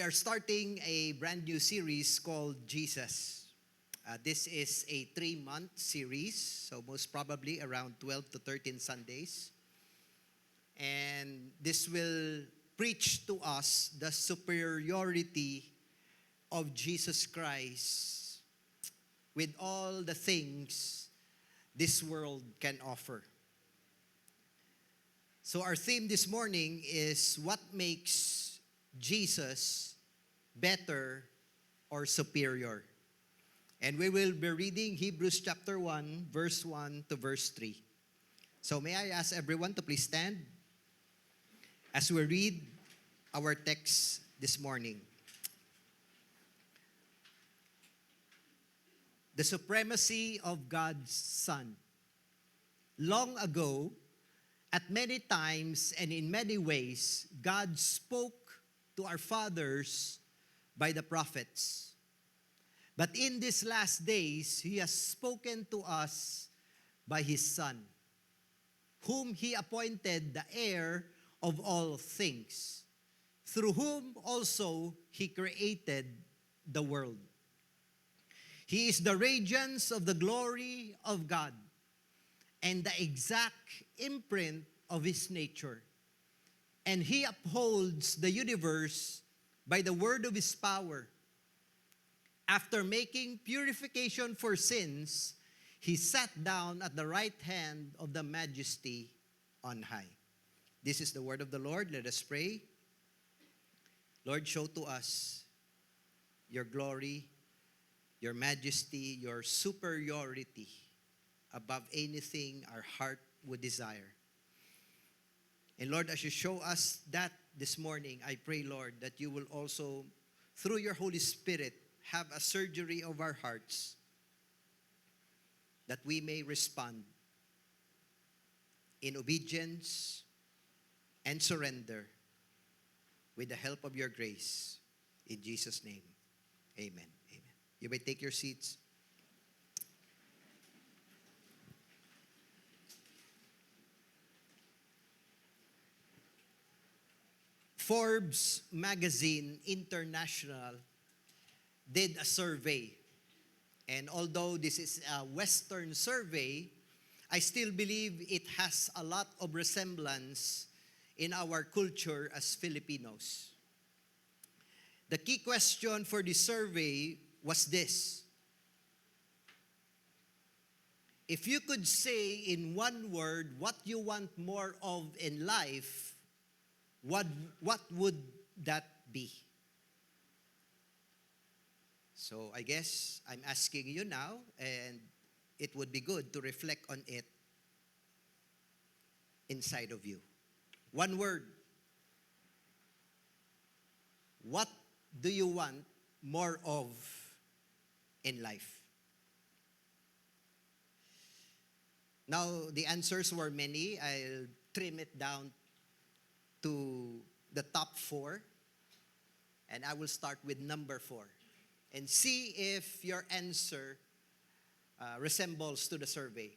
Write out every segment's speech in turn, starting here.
are starting a brand new series called Jesus. This is a 3-month series, so most probably around 12 to 13 Sundays. And this will preach to us the superiority of Jesus Christ with all the things this world can offer. So our theme this morning is what makes Jesus better or superior. And we will be reading Hebrews chapter 1, verse 1 to verse 3. So may I ask everyone to please stand as we read our text this morning. The supremacy of God's Son. Long ago, at many times and in many ways, God spoke to our fathers by the prophets. But in these last days, He has spoken to us by His Son, whom He appointed the heir of all things, through whom also He created the world. He is the radiance of the glory of God and the exact imprint of His nature. And He upholds the universe by the word of His power. After making purification for sins, He sat down at the right hand of the Majesty on high. This is the word of the Lord. Let us pray. Lord, show to us your glory, your majesty, your superiority above anything our heart would desire. And Lord, as you show us that this morning, I pray, Lord, that you will also, through your Holy Spirit, have a surgery of our hearts that we may respond in obedience and surrender with the help of your grace. In Jesus' name, amen. Amen. You may take your seats. Forbes Magazine International did a survey. And although this is a Western survey, I still believe it has a lot of resemblance in our culture as Filipinos. The key question for the survey was this: if you could say in one word what you want more of in life, what would that be? So I guess I'm asking you now, and it would be good to reflect on it inside of you. One word. What do you want more of in life? Now, the answers were many. I'll trim it down to the top 4. And I will start with number 4. And see if your answer resembles to the survey.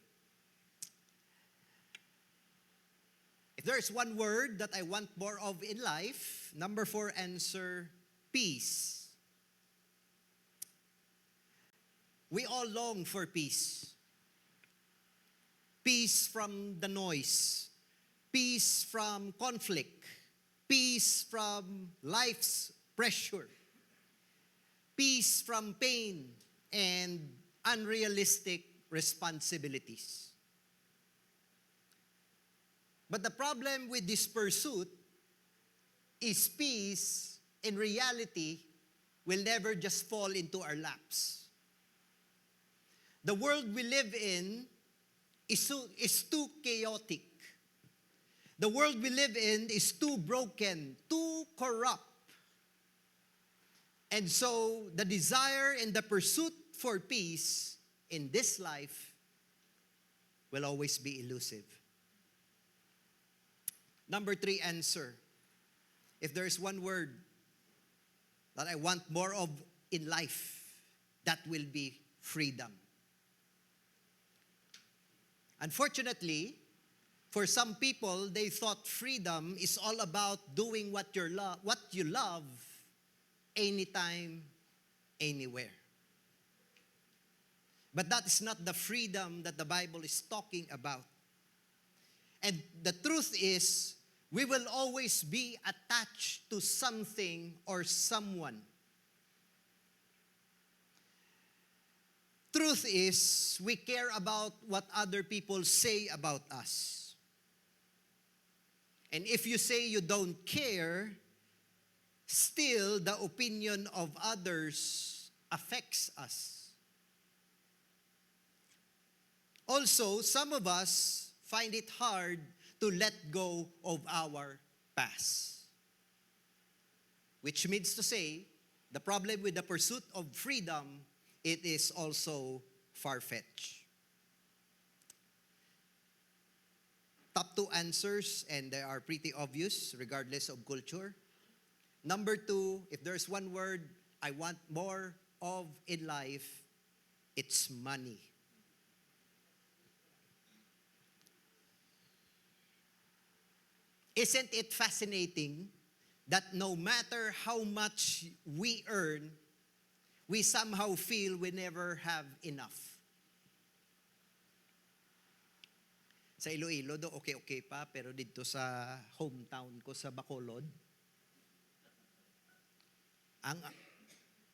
If there is one word that I want more of in life, number 4 answer, peace. We all long for peace. Peace from the noise. Peace from conflict. Peace from life's pressure. Peace from pain and unrealistic responsibilities. But the problem with this pursuit is peace, in reality, will never just fall into our laps. The world we live in is too chaotic. The world we live in is too broken, too corrupt. And so, the desire and the pursuit for peace in this life will always be elusive. Number 3 answer. If there is one word that I want more of in life, that will be freedom. Unfortunately, for some people, they thought freedom is all about doing what you love anytime, anywhere. But that is not the freedom that the Bible is talking about. And the truth is, we will always be attached to something or someone. Truth is, we care about what other people say about us. And if you say you don't care, still the opinion of others affects us. Also, some of us find it hard to let go of our past. Which means to say, the problem with the pursuit of freedom, it is also far-fetched. Top 2 answers, and they are pretty obvious regardless of culture. Number 2, if there's one word I want more of in life, it's money. Isn't it fascinating that no matter how much we earn, we somehow feel we never have enough? Sa Iloilo, do okay pa, pero dito sa hometown ko sa Bacolod,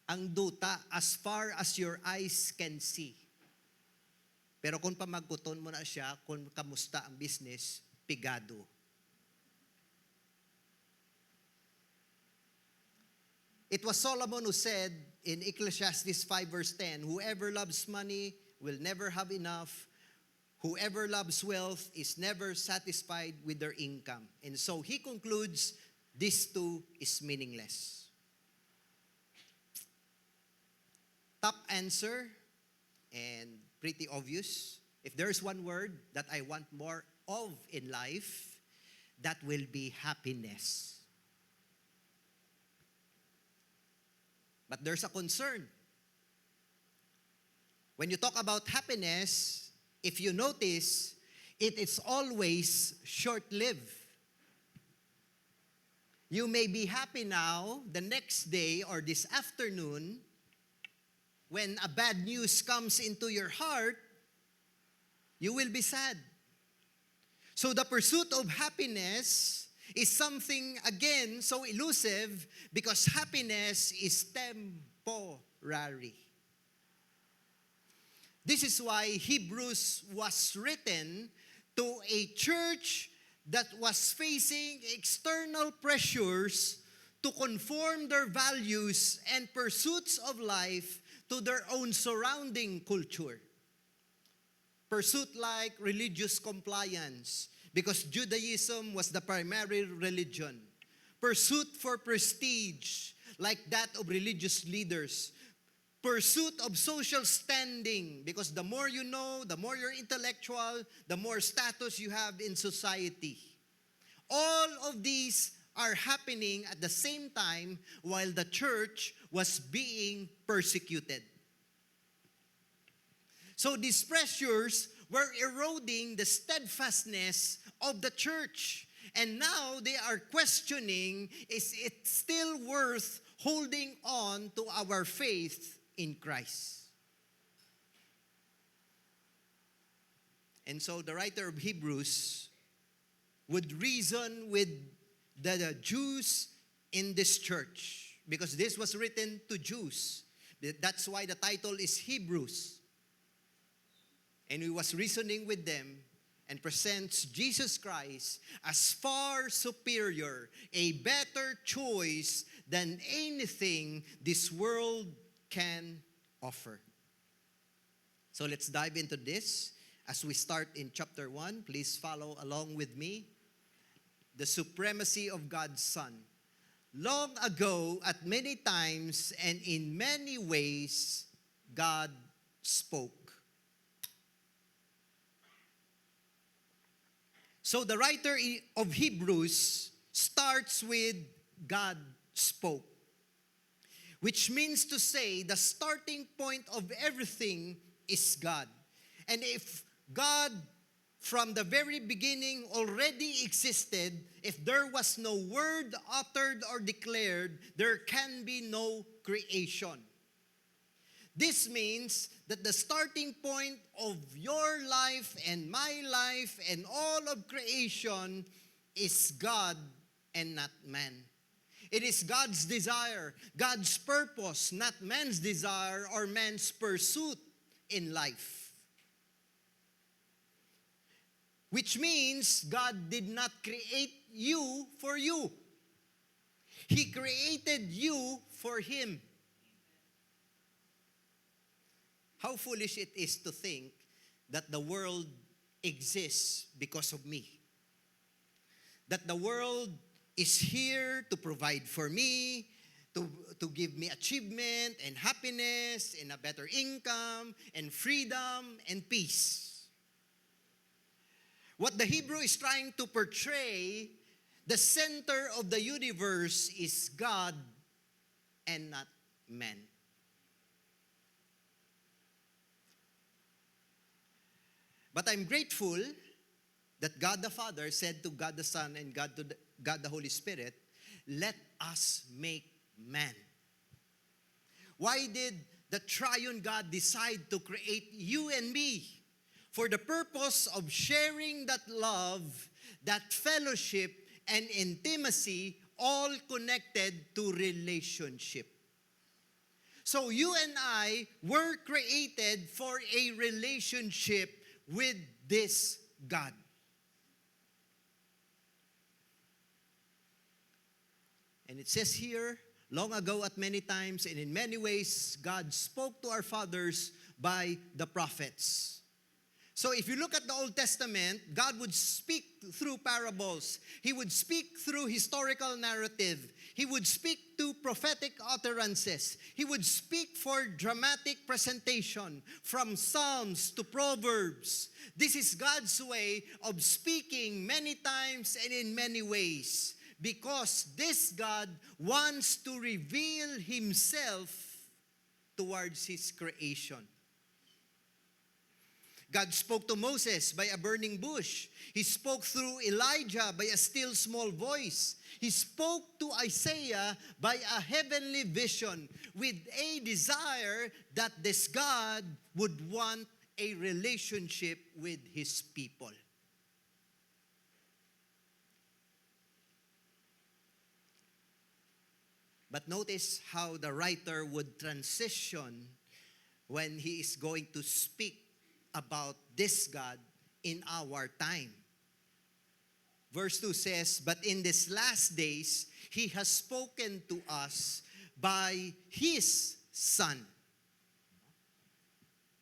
ang duta, as far as your eyes can see. Pero kung pamagkuton mo na siya, kung kamusta ang business, pigado. It was Solomon who said in Ecclesiastes 5 verse 10, whoever loves money will never have enough. Whoever loves wealth is never satisfied with their income. And so he concludes, this too is meaningless. Top answer, and pretty obvious. If there's one word that I want more of in life, that will be happiness. But there's a concern. When you talk about happiness, if you notice, it is always short-lived. You may be happy now, the next day or this afternoon, when a bad news comes into your heart, you will be sad. So the pursuit of happiness is something, again, so elusive because happiness is temporary. This is why Hebrews was written to a church that was facing external pressures to conform their values and pursuits of life to their own surrounding culture. Pursuit like religious compliance, because Judaism was the primary religion. Pursuit for prestige, like that of religious leaders. Pursuit of social standing, because the more you know, the more you're intellectual, the more status you have in society. All of these are happening at the same time while the church was being persecuted. So these pressures were eroding the steadfastness of the church. And now they are questioning, is it still worth holding on to our faith in Christ? And so the writer of Hebrews would reason with the Jews in this church, because this was written to Jews. That's why the title is Hebrews. And he was reasoning with them and presents Jesus Christ as far superior, a better choice than anything this world can offer. So let's dive into this. As we start in chapter 1, please follow along with me. The supremacy of God's Son. Long ago, at many times and in many ways, God spoke. So the writer of Hebrews starts with God spoke, which means to say the starting point of everything is God. And if God from the very beginning already existed, if there was no word uttered or declared, there can be no creation. This means that the starting point of your life and my life and all of creation is God and not man. It is God's desire, God's purpose, not man's desire or man's pursuit in life. Which means God did not create you for you. He created you for Him. How foolish it is to think that the world exists because of me. That the world is here to provide for me, to give me achievement and happiness and a better income and freedom and peace. What the Hebrew is trying to portray, the center of the universe is God and not man. But I'm grateful that God the Father said to God the Son and God the Holy Spirit, let us make man. Why did the triune God decide to create you and me? For the purpose of sharing that love, that fellowship, and intimacy, all connected to relationship. So you and I were created for a relationship with this God. And it says here, long ago at many times and in many ways, God spoke to our fathers by the prophets. So if you look at the Old Testament, God would speak through parables. He would speak through historical narrative. He would speak to prophetic utterances. He would speak for dramatic presentation, from Psalms to Proverbs. This is God's way of speaking many times and in many ways, because this God wants to reveal Himself towards His creation. God spoke to Moses by a burning bush. He spoke through Elijah by a still small voice. He spoke to Isaiah by a heavenly vision with a desire that this God would want a relationship with His people. But notice how the writer would transition when he is going to speak about this God in our time. Verse 2 says, but in these last days, He has spoken to us by His Son.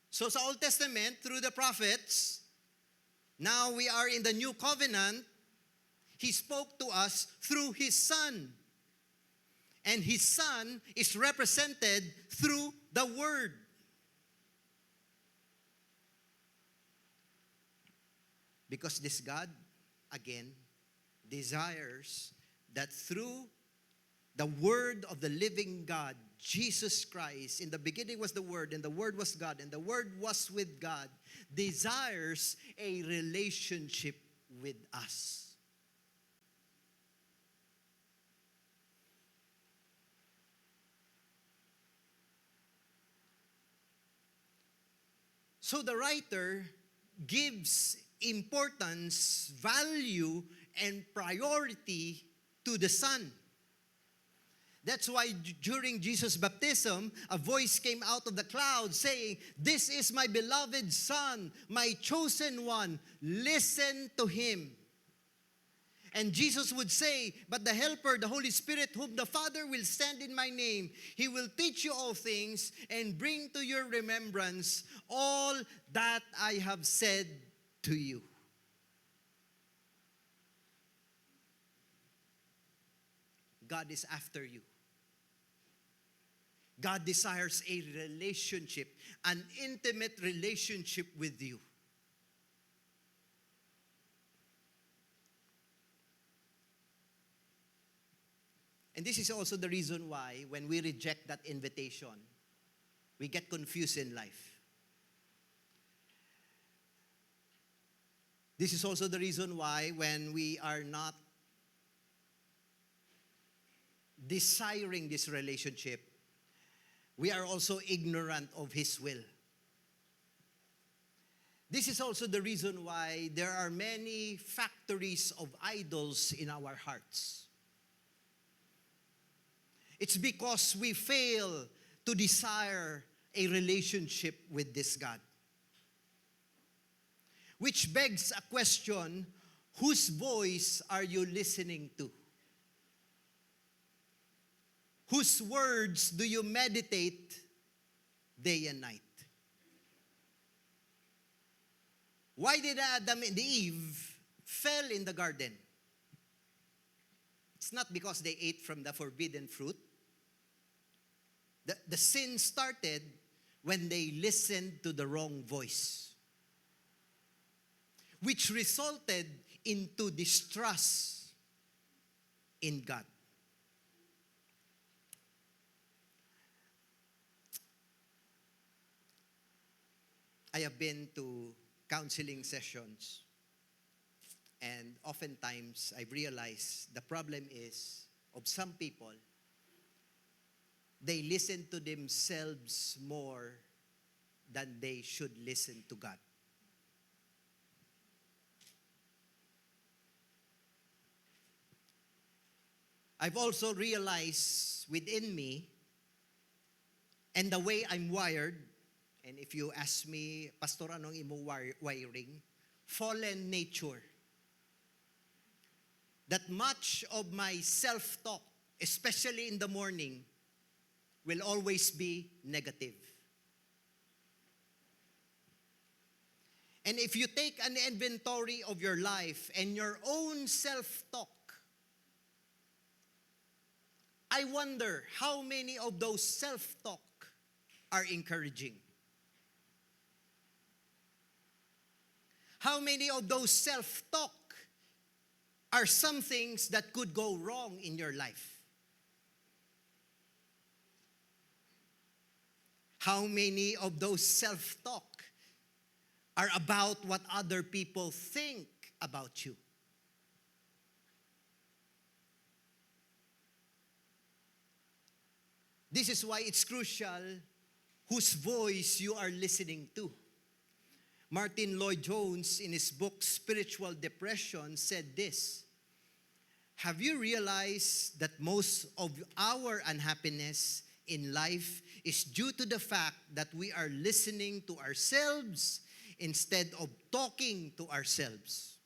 So sa Old Testament, through the prophets, now we are in the New Covenant, He spoke to us through His Son. And His Son is represented through the Word. Because this God, again, desires that through the Word of the living God, Jesus Christ, in the beginning was the Word, and the Word was God, and the Word was with God, desires a relationship with us. So the writer gives importance, value, and priority to the Son. That's why during Jesus' baptism, a voice came out of the cloud saying, "This is my beloved Son, my chosen one. Listen to Him." And Jesus would say, "But the Helper, the Holy Spirit, whom the Father will send in my name, He will teach you all things and bring to your remembrance all that I have said to you." God is after you. God desires a relationship, an intimate relationship with you. And this is also the reason why when we reject that invitation, we get confused in life. This is also the reason why when we are not desiring this relationship, we are also ignorant of His will. This is also the reason why there are many factories of idols in our hearts. It's because we fail to desire a relationship with this God. Which begs a question, whose voice are you listening to? Whose words do you meditate day and night? Why did Adam and Eve fell in the garden? It's not because they ate from the forbidden fruit. The sin started when they listened to the wrong voice, which resulted into distrust in God. I have been to counseling sessions, and oftentimes I've realized the problem is of some people, they listen to themselves more than they should listen to God. I've also realized within me, and the way I'm wired, and if you ask me, Pastor, anong imo wiring? Fallen nature. That much of my self-talk, especially in the morning, will always be negative. And if you take an inventory of your life and your own self-talk, I wonder how many of those self-talk are encouraging. How many of those self-talk are some things that could go wrong in your life? How many of those self-talk are about what other people think about you? This is why it's crucial whose voice you are listening to. Martin Lloyd-Jones, in his book Spiritual Depression, said this: have you realized that most of our unhappiness in life is due to the fact that we are listening to ourselves instead of talking to ourselves?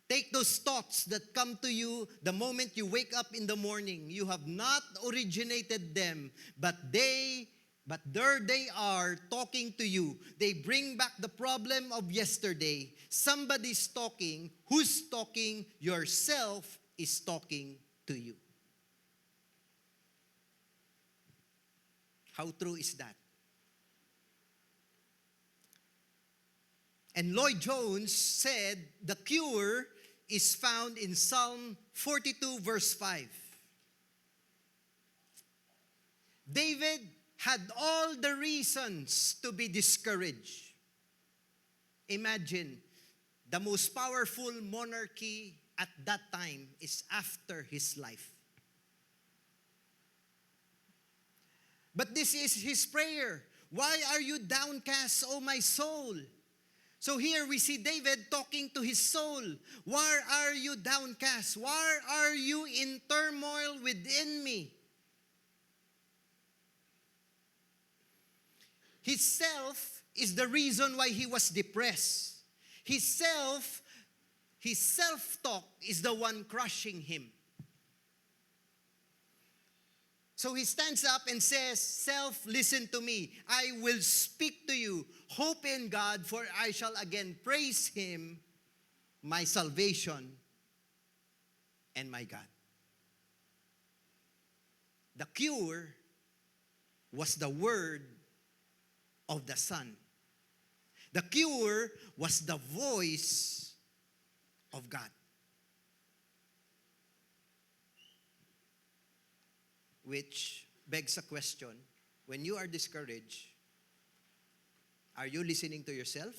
Take those thoughts that come to you the moment you wake up in the morning. You have not originated them, but there they are talking to you. They bring back the problem of yesterday. Somebody's talking. Who's talking? Yourself is talking to you. How true is that? And Lloyd-Jones said the cure is found in Psalm 42 verse 5. David had all the reasons to be discouraged. Imagine, the most powerful monarchy at that time is after his life. But this is his prayer. Why are you downcast, O my soul? So here we see David talking to his soul. Why are you downcast? Why are you in turmoil within me? His self is the reason why he was depressed. His self-talk is the one crushing him. So he stands up and says, self, listen to me. I will speak to you. Hope in God, for I shall again praise Him, my salvation and my God. The cure was the word of the Son. The cure was the voice of God. Which begs a question, when you are discouraged, are you listening to yourself?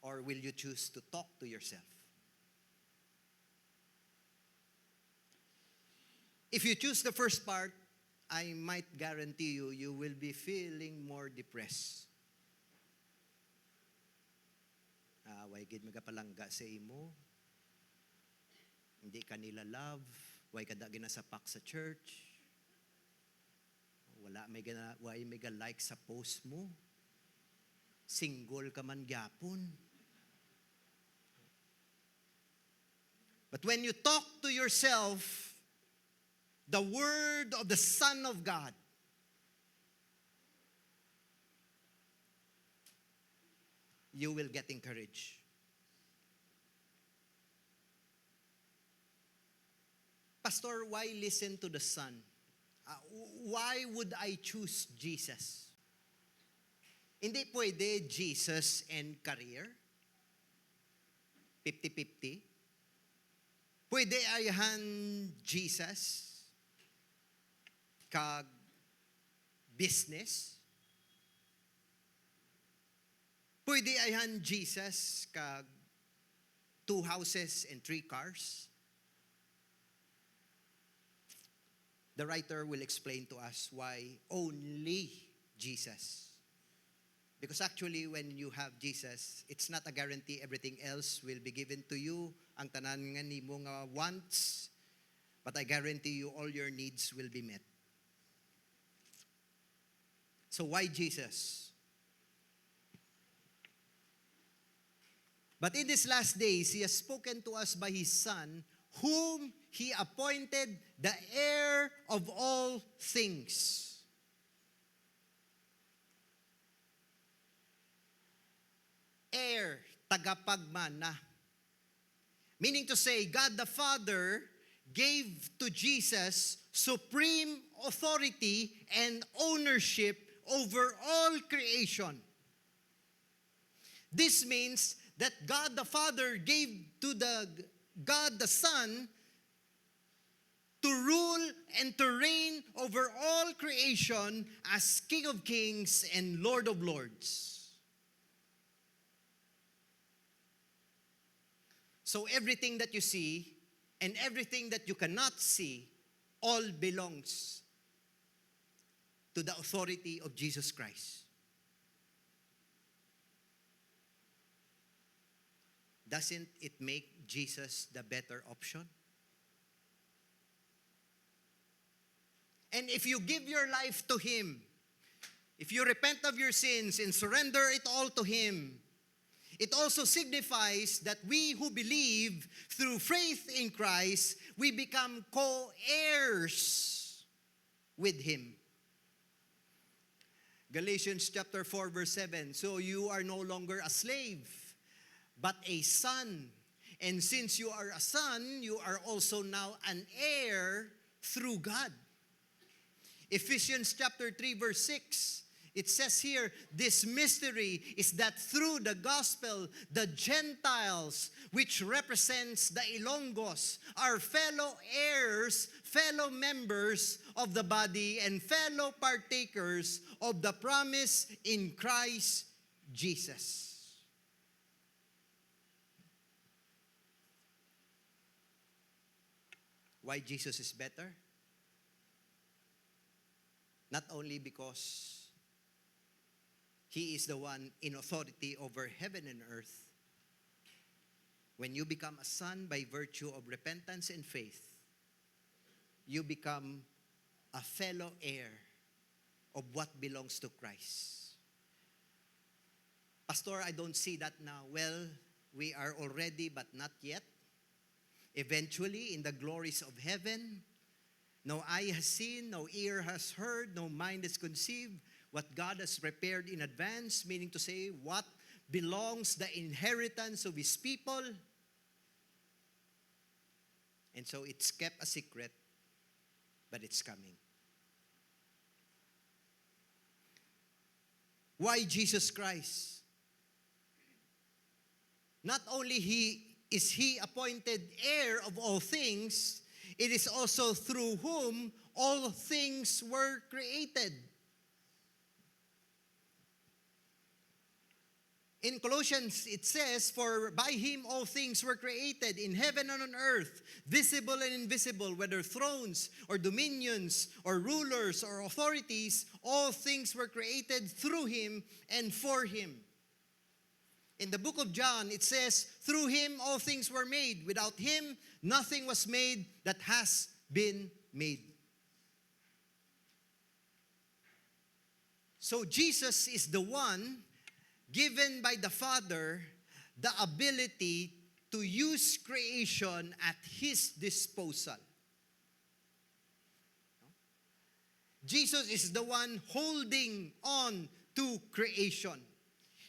Or will you choose to talk to yourself? If you choose the first part, I might guarantee you, you will be feeling more depressed. Why gid magapalangga sa imo? Hindi ka nila love. Why ka da ginasapak sa church? Wala why may like sa post mo? Single ka man gyapon. But when you talk to yourself, the word of the Son of God, you will get encouraged. Pastor, why listen to the Son? Why would I choose Jesus? Hindi pwede Jesus and career? 50-50? Pwede ayahan Jesus kag business? Pwede ayahan Jesus kag 2 houses and 3 cars? The writer will explain to us why only Jesus. Because actually, when you have Jesus, it's not a guarantee everything else will be given to you. Ang tanan nga nimo nga wants, but I guarantee you all your needs will be met. So why Jesus? But in these last days, He has spoken to us by His Son, whom He appointed the heir of all things. Heir, tagapagmana. Meaning to say, God the Father gave to Jesus supreme authority and ownership over all creation. This means that God the Father gave to God the Son to rule and to reign over all creation as King of Kings and Lord of Lords. So everything that you see and everything that you cannot see all belongs to the authority of Jesus Christ. Doesn't it make Jesus the better option? And if you give your life to Him, if you repent of your sins and surrender it all to Him, it also signifies that we who believe through faith in Christ, we become co-heirs with Him. Galatians chapter 4 verse 7, so you are no longer a slave, but a son. And since you are a son, you are also now an heir through God. Ephesians chapter 3 verse 6, it says here, this mystery is that through the gospel, the Gentiles, which represents the Ilonggos, are fellow heirs, fellow members of the body, and fellow partakers of the promise in Christ Jesus. Why Jesus is better? Not only because He is the one in authority over heaven and earth. When you become a son by virtue of repentance and faith, you become a fellow heir of what belongs to Christ. Pastor, I don't see that now. Well, we are already, but not yet. Eventually, in the glories of heaven, no eye has seen, no ear has heard, no mind has conceived what God has prepared in advance, meaning to say, what belongs the inheritance of His people. And so it's kept a secret, but it's coming. Why Jesus Christ? Not only is He appointed heir of all things, it is also through whom all things were created. In Colossians, it says, "For by him all things were created, in heaven and on earth, visible and invisible, whether thrones or dominions or rulers or authorities, all things were created through him and for him." In the book of John, it says, "Through him all things were made. Without him, nothing was made that has been made." So Jesus is the one given by the Father the ability to use creation at his disposal. Jesus is the one holding on to creation.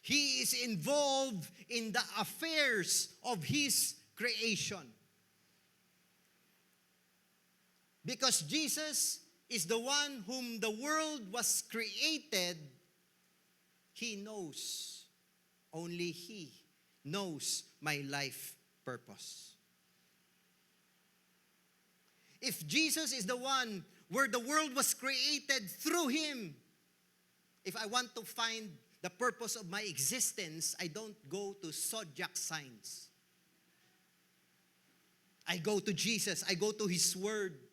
He is involved in the affairs of his creation. Because Jesus is the one whom the world was created, he knows. Only he knows my life purpose. If Jesus is the one where the world was created through him, if I want to find the purpose of my existence, I don't go to zodiac signs. I go to Jesus. I go to his word.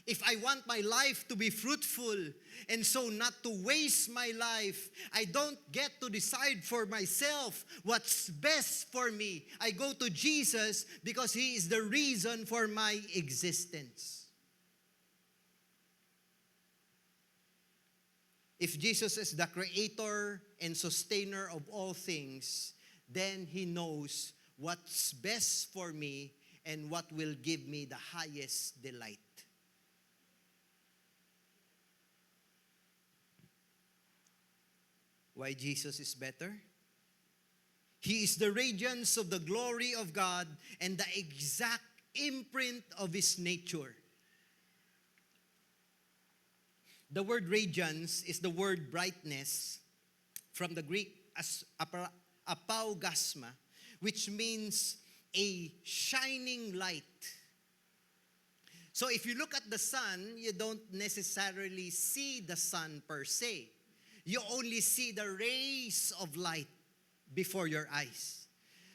If I want my life to be fruitful and so not to waste my life, I don't get to decide for myself what's best for me. I go to Jesus because he is the reason for my existence. If Jesus is the creator and sustainer of all things, then he knows what's best for me and what will give me the highest delight. Why Jesus is better? He is the radiance of the glory of God and the exact imprint of his nature. The word radiance is the word brightness from the Greek apaugasma, which means a shining light. So if you look at the sun, you don't necessarily see the sun per se. You only see the rays of light before your eyes.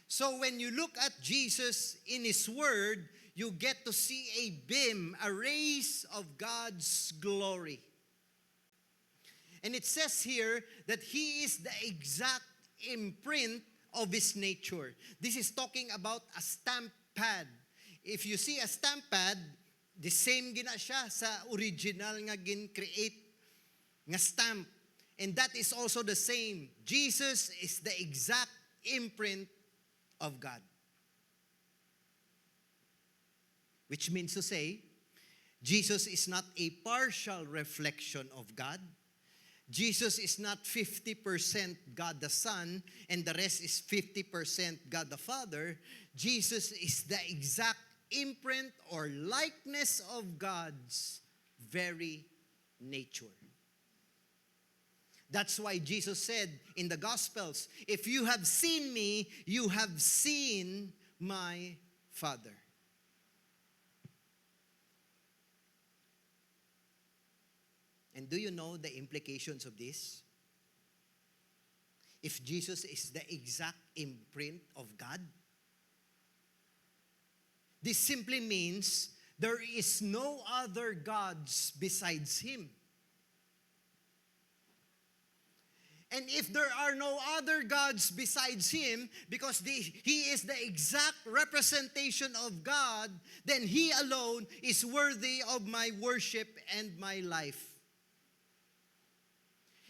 So when you look at Jesus in his word, you get to see a beam, a rays of God's glory. And it says here that he is the exact imprint of his nature. This is talking about a stamp pad. If you see a stamp pad, the same gina siya sa original nga gin-create nga stamp. And that is also the same. Jesus is the exact imprint of God. Which means to say, Jesus is not a partial reflection of God. Jesus is not 50% God the Son and the rest is 50% God the Father. Jesus is the exact imprint or likeness of God's very nature. That's why Jesus said in the Gospels, "If you have seen me, you have seen my Father." And do you know the implications of this? If Jesus is the exact imprint of God, this simply means there is no other gods besides him. And if there are no other gods besides him, because he is the exact representation of God, then he alone is worthy of my worship and my life.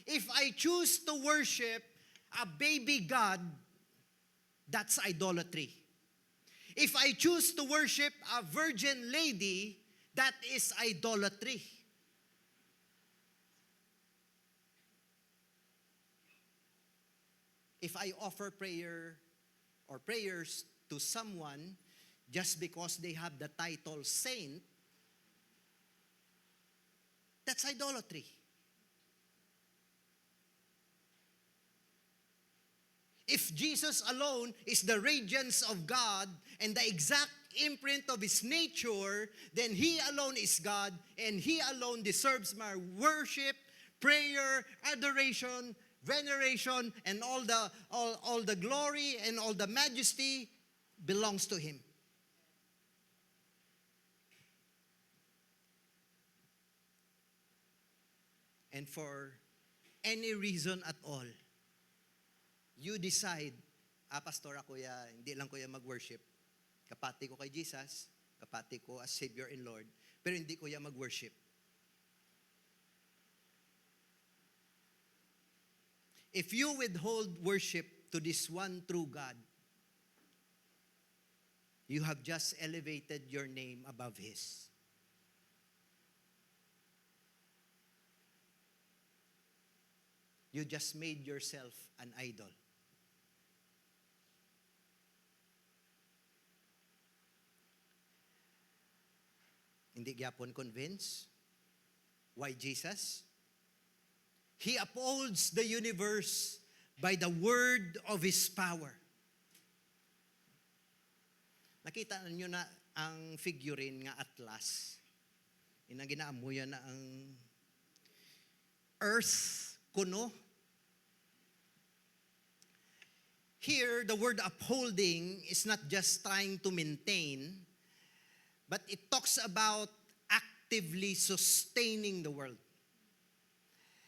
If I choose to worship a baby God, that's idolatry. If I choose to worship a virgin lady, that is idolatry. If I offer prayer or prayers to someone just because they have the title saint, that's idolatry. If Jesus alone is the radiance of God and the exact imprint of his nature, then he alone is God and he alone deserves my worship, prayer, adoration, veneration, and all the glory and all the majesty belongs to Him. And for any reason at all, you decide, pastor ako hindi lang ko mag-worship. Kapati ko kay Jesus, kapati ko as Savior and Lord, pero hindi ko mag-worship. If you withhold worship to this one true God, you have just elevated your name above His. You just made yourself an idol. Hindi gyapon convinced? Why Jesus? He upholds the universe by the word of His power. Nakita niyo na ang figurine nga atlas. Inang ginaamuyan na ang earth kuno. Here, the word upholding is not just trying to maintain, but it talks about actively sustaining the world.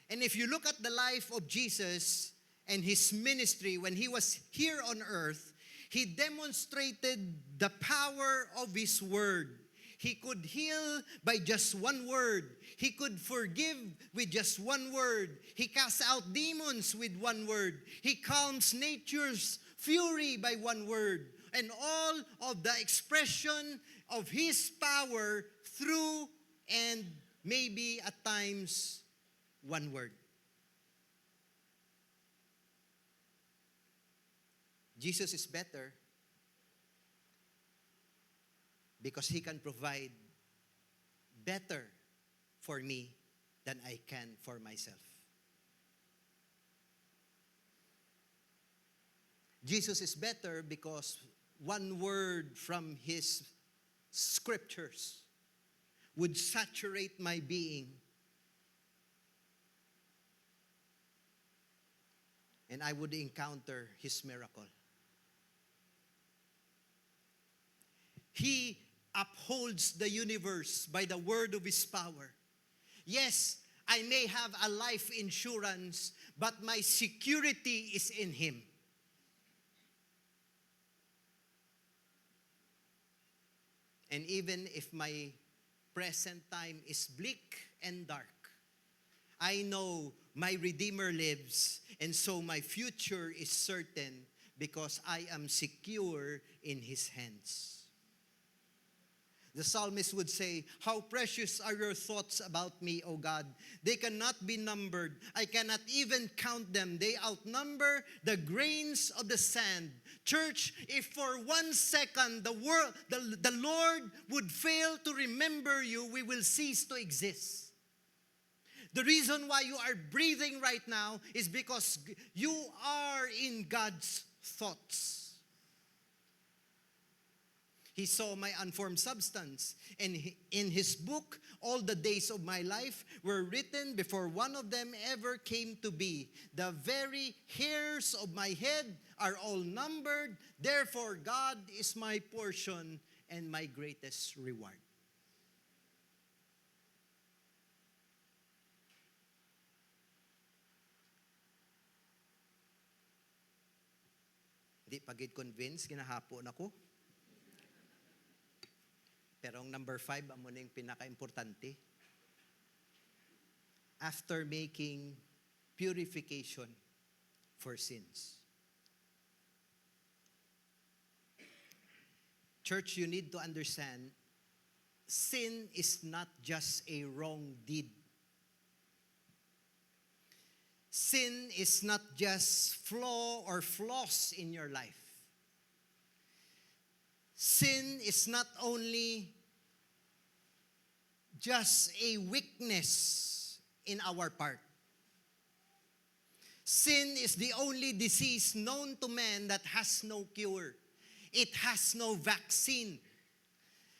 And if you look at the life of Jesus and His ministry when He was here on earth, He demonstrated the power of His word. He could heal by just one word. He could forgive with just one word. He casts out demons with one word. He calms nature's fury by one word. And all of the expression of His power through and maybe at times one word. Jesus is better because He can provide better for me than I can for myself. Jesus is better because one word from His scriptures would saturate my being, and I would encounter His miracle. He upholds the universe by the word of His power. Yes, I may have a life insurance, but my security is in Him. And even if my present time is bleak and dark, I know my Redeemer lives, and so my future is certain because I am secure in His hands. The psalmist would say, "How precious are your thoughts about me, O God. They cannot be numbered. I cannot even count them. They outnumber the grains of the sand." Church, if for 1 second the Lord would fail to remember you, we will cease to exist. The reason why you are breathing right now is because you are in God's thoughts. He saw my unformed substance. And in His book, all the days of my life were written before one of them ever came to be. The very hairs of my head are all numbered. Therefore, God is my portion and my greatest reward. Di pagid convinced, ginahapon ako. Pero ang number 5, amo na yung pinaka-importante. After making purification for sins. Church, you need to understand, sin is not just a wrong deed. Sin is not just flaw or flaws in your life. Sin is not only just a weakness in our part. Sin is the only disease known to man that has no cure. It has no vaccine.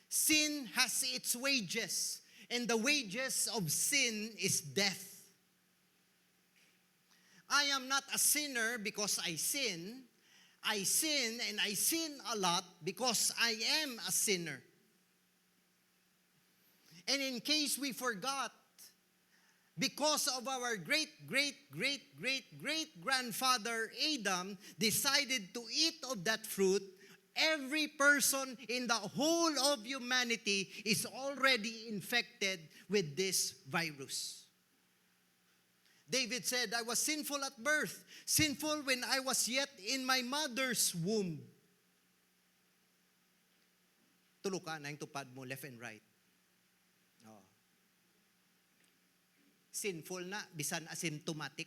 Sin has its wages, and the wages of sin is death. I am not a sinner because I sin. I sin, and I sin a lot because I am a sinner. And in case we forgot, because of our great-great-great-great-great-grandfather Adam decided to eat of that fruit, every person in the whole of humanity is already infected with this virus. David said, I was sinful at birth, sinful when I was yet in my mother's womb. Tulo ka na yung tupad mo, left and right. Oh. Sinful na, bisan asymptomatic.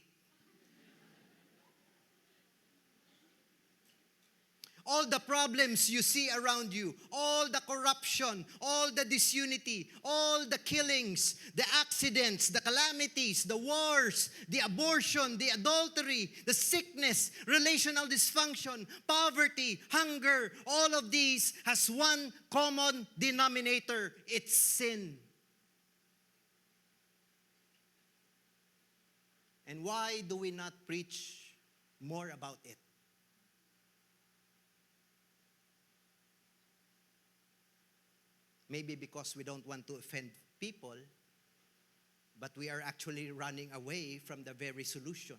All the problems you see around you, all the corruption, all the disunity, all the killings, the accidents, the calamities, the wars, the abortion, the adultery, the sickness, relational dysfunction, poverty, hunger, all of these has one common denominator. It's sin. And why do we not preach more about it? Maybe because we don't want to offend people, but we are actually running away from the very solution.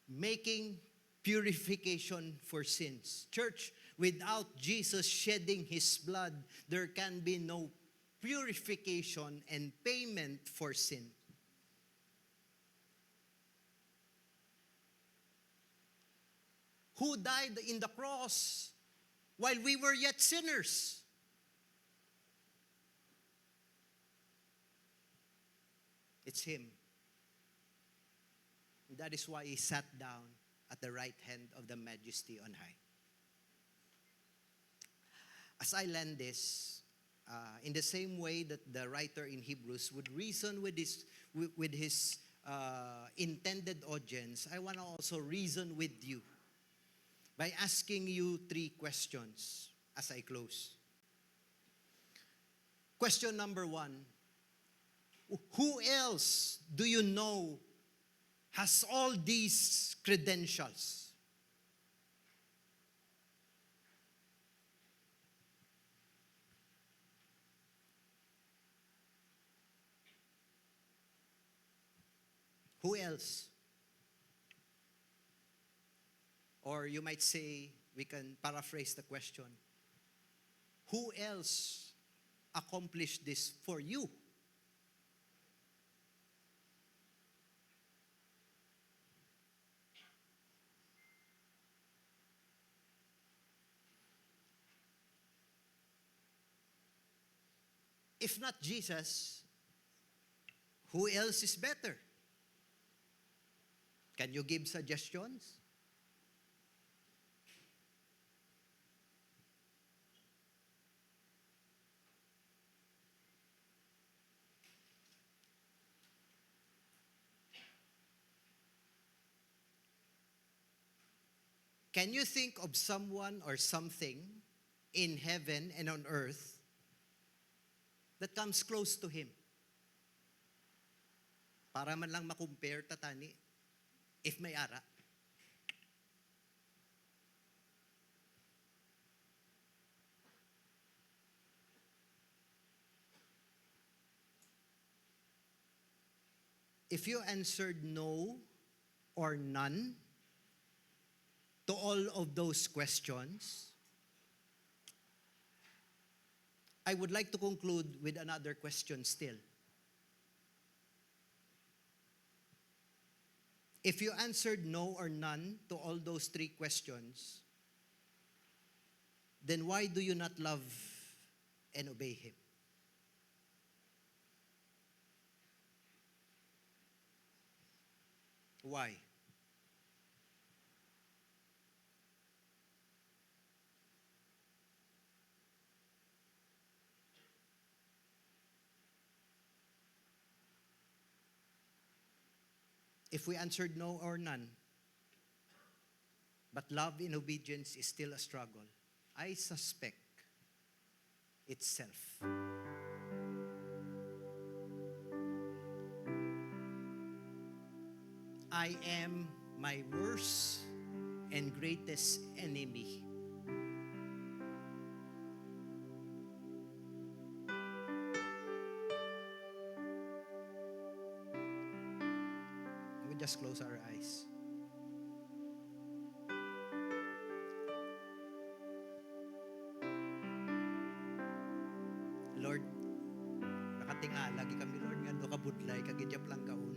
Making purification for sins. Church, without Jesus shedding His blood, there can be no purification and payment for sin. Who died in the cross while we were yet sinners? It's Him. That is why He sat down at the right hand of the Majesty on high. As I land this, in the same way that the writer in Hebrews would reason with his intended audience, I want to also reason with you by asking you 3 questions as I close. Question number 1, who else do you know has all these credentials? Who else? Or you might say, we can paraphrase the question, who else accomplished this for you? If not Jesus, who else is better? Can you give suggestions? Can you think of someone or something in heaven and on earth that comes close to Him? Para man lang makumpare tatani, if may ara. If you answered no or none to all of those questions, I would like to conclude with another question still. If you answered no or none to all those 3 questions, then why do you not love and obey Him? Why? If we answered no or none, but love in obedience is still a struggle, I suspect it's self. I am my worst and greatest enemy. We just close our eyes. Lord, nakatinga lagi kami, Lord, nga do kabudlay kagidyap lang kaon.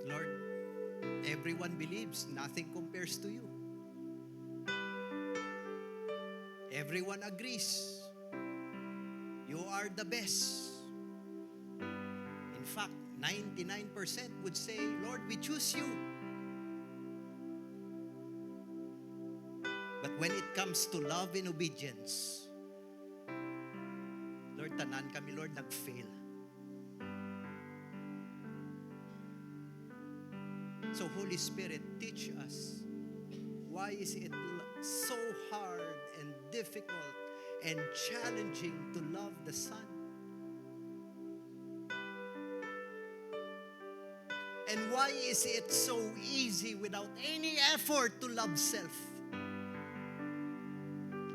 Lord, everyone believes nothing compares to you. Everyone agrees you are the best. In fact, 99% would say, Lord, we choose you. But when it comes to love and obedience, Lord, tanan kami, Lord, nag-fail. So, Holy Spirit, teach us. Why is it so hard and difficult and challenging to love the Son? And why is it so easy without any effort to love self?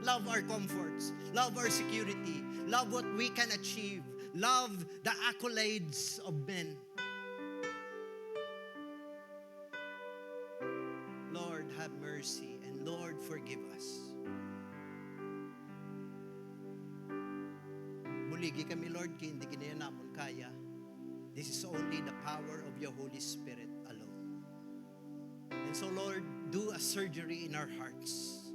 Love our comforts, love our security, love what we can achieve, love the accolades of men. Lord, have mercy, and Lord, forgive us. Buligi kami, Lord, kaya hindi kinaya namon kaya. This is only the power of your Holy Spirit alone. And so, Lord, do a surgery in our hearts.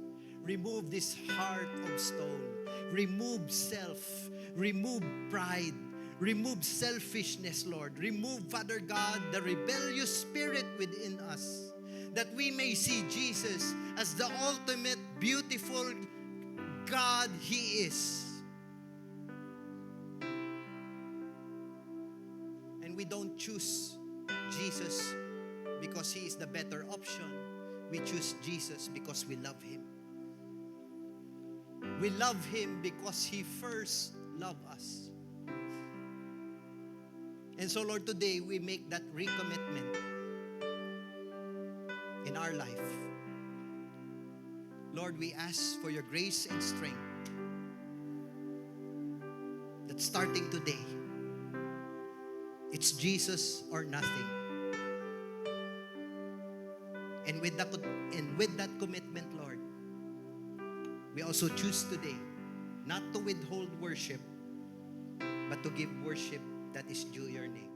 Remove this heart of stone. Remove self. Remove pride. Remove selfishness, Lord. Remove, Father God, the rebellious spirit within us, that we may see Jesus as the ultimate beautiful God He is. And we don't choose Jesus because He is the better option. We choose Jesus because we love Him. We love Him because He first loved us. And so, Lord, today we make that recommitment in our life. Lord, we ask for your grace and strength that starting today, it's Jesus or nothing. And with that commitment, Lord, we also choose today not to withhold worship, but to give worship that is due your name.